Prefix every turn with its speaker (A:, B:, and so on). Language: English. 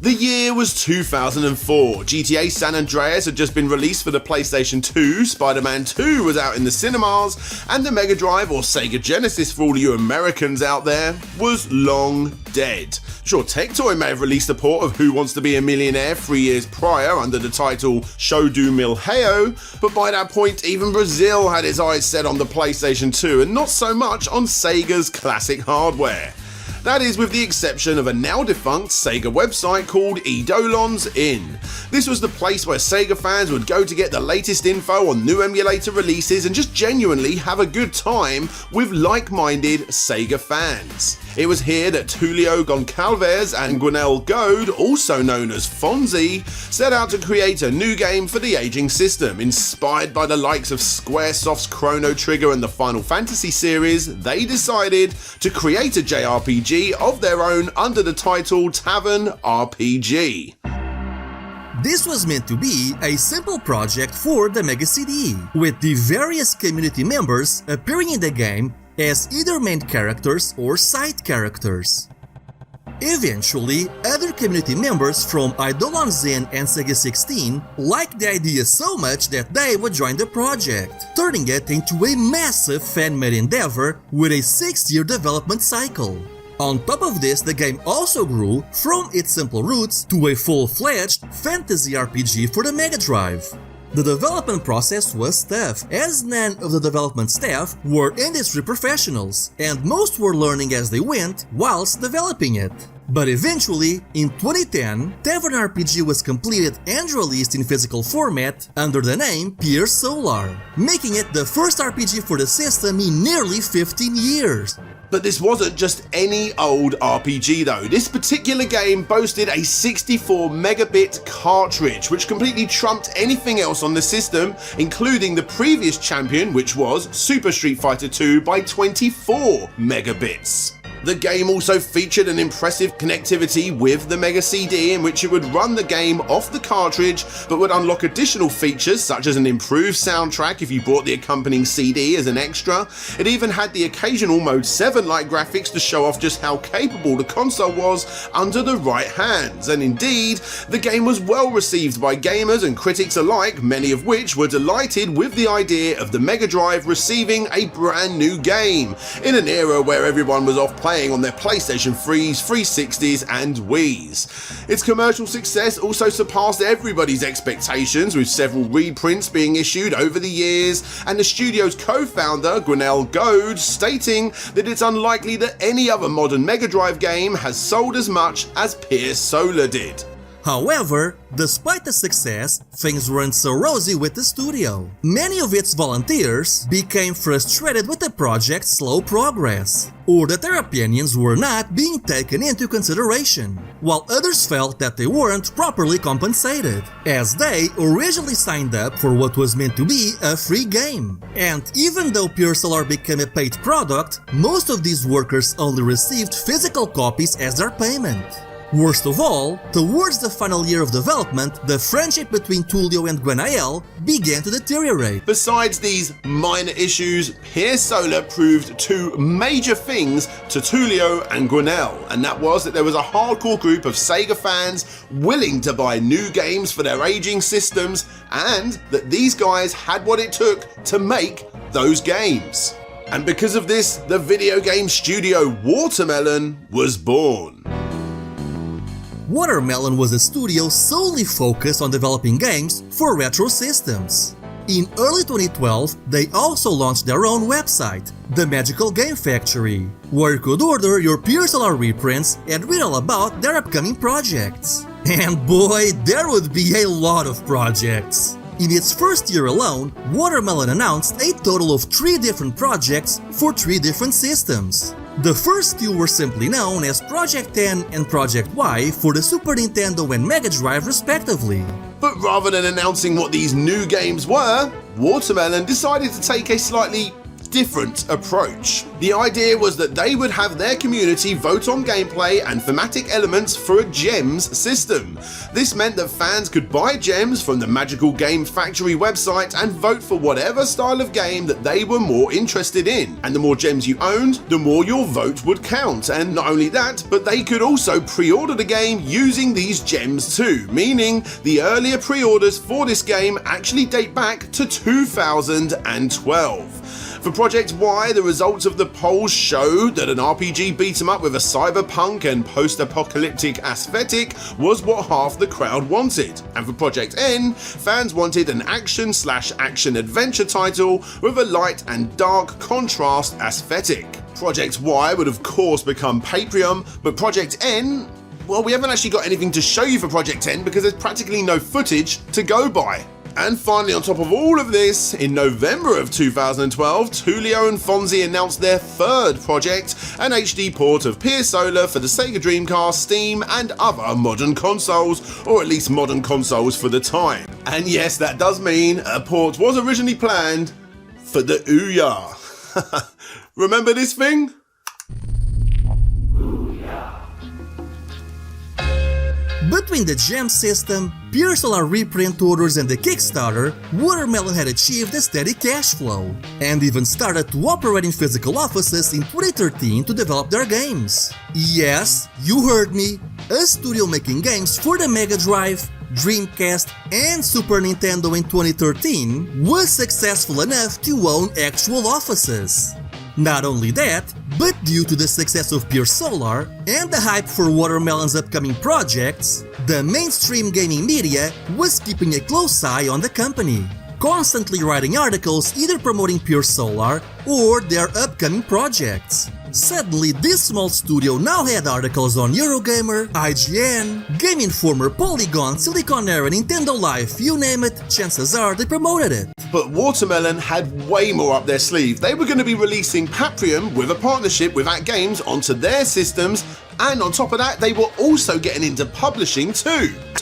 A: The year was 2004. GTA San Andreas had just been released for the PlayStation 2, Spider-Man 2 was out in the cinemas, and the Mega Drive, or Sega Genesis for all you Americans out there, was long dead. Sure, Tectoy may have released a port of Who Wants to Be a Millionaire 3 years prior under the title Shodu Milheo, but by that point even Brazil had its eyes set on the PlayStation 2 and not so much on Sega's classic hardware. That is with the exception of a now defunct Sega website called Eidolons Inn. This was the place where Sega fans would go to get the latest info on new emulator releases and just genuinely have a good time with like-minded Sega fans. It was here that Tulio Goncalves and Gwenel Goad, also known as Fonzie, set out to create a new game for the aging system. Inspired by the likes of Squaresoft's Chrono Trigger and the Final Fantasy series, they decided to create a JRPG of their own under the title Tavern RPG.
B: This was meant to be a simple project for the Mega CD, with the various community members appearing in the game as either main characters or side characters. Eventually, other community members from Eidolons Inn and Sega 16 liked the idea so much that they would join the project, turning it into a massive fan-made endeavor with a 6-year development cycle. On top of this, the game also grew from its simple roots to a full-fledged fantasy RPG for the Mega Drive. The development process was tough, as none of the development staff were industry professionals, and most were learning as they went whilst developing it. But eventually, in 2010, Tavern RPG was completed and released in physical format under the name Pier Solar, making it the first RPG for the system in nearly 15 years.
A: But this wasn't just any old RPG though. This particular game boasted a 64 megabit cartridge, which completely trumped anything else on the system, including the previous champion, which was Super Street Fighter 2 by 24 megabits. The game also featured an impressive connectivity with the Mega CD in which it would run the game off the cartridge but would unlock additional features such as an improved soundtrack if you bought the accompanying CD as an extra. It even had the occasional Mode 7-like graphics to show off just how capable the console was under the right hands, and indeed, the game was well received by gamers and critics alike, many of which were delighted with the idea of the Mega Drive receiving a brand new game, in an era where everyone was off playing on their PlayStation 3s, 360s and Wiis. Its commercial success also surpassed everybody's expectations, with several reprints being issued over the years, and the studio's co-founder, Gwenel Goad, stating that it's unlikely that any other modern Mega Drive game has sold as much as Pier Solar did.
B: However, despite the success, things weren't so rosy with the studio. Many of its volunteers became frustrated with the project's slow progress, or that their opinions were not being taken into consideration, while others felt that they weren't properly compensated, as they originally signed up for what was meant to be a free game. And even though Pure Solar became a paid product, most of these workers only received physical copies as their payment. Worst of all, towards the final year of development, the friendship between Tulio and Gwenael began to deteriorate.
A: Besides these minor issues, Pier Solar proved two major things to Tulio and Gwenel, and that was that there was a hardcore group of Sega fans willing to buy new games for their aging systems, and that these guys had what it took to make those games. And because of this, the video game studio Watermelon was born.
B: Watermelon was a studio solely focused on developing games for retro systems. In early 2012, they also launched their own website, The Magical Game Factory, where you could order your Pure Solar reprints and read all about their upcoming projects. And boy, there would be a lot of projects. In its first year alone, Watermelon announced a total of 3 different projects for 3 different systems. The first 2 were simply known as Project N and Project Y for the Super Nintendo and Mega Drive respectively.
A: But rather than announcing what these new games were, Watermelon decided to take a slightly different approach. The idea was that they would have their community vote on gameplay and thematic elements for a gems system. This meant that fans could buy gems from the Magical Game Factory website and vote for whatever style of game that they were more interested in. And the more gems you owned, the more your vote would count. And not only that, but they could also pre-order the game using these gems too, meaning the earlier pre-orders for this game actually date back to 2012. For Project Y, the results of the polls showed that an RPG beat 'em up with a cyberpunk and post-apocalyptic aesthetic was what half the crowd wanted. And for Project N, fans wanted an action/action-adventure title with a light and dark contrast aesthetic. Project Y would of course become Paprium, but Project N, well, we haven't actually got anything to show you for Project N because there's practically no footage to go by. And finally, on top of all of this, in November of 2012, Tulio and Fonzie announced their third project, an HD port of Pier Solar for the Sega Dreamcast, Steam, and other modern consoles, or at least modern consoles for the time. And yes, that does mean a port was originally planned for the Ouya. Remember this thing?
B: Between the gem system, Pure Solar reprint orders and the Kickstarter, Watermelon had achieved a steady cash flow, and even started to operate in physical offices in 2013 to develop their games. Yes, you heard me, a studio making games for the Mega Drive, Dreamcast, and Super Nintendo in 2013 was successful enough to own actual offices. Not only that, but due to the success of Pure Solar and the hype for Watermelon's upcoming projects, the mainstream gaming media was keeping a close eye on the company, constantly writing articles either promoting Pure Solar or their upcoming projects. Suddenly, this small studio now had articles on Eurogamer, IGN, Game Informer, Polygon, Silicon Era, Nintendo Life, you name it, chances are they promoted it.
A: But Watermelon had way more up their sleeve. They were going to be releasing Paprium with a partnership with At Games onto their systems, and on top of that, they were also getting into publishing too.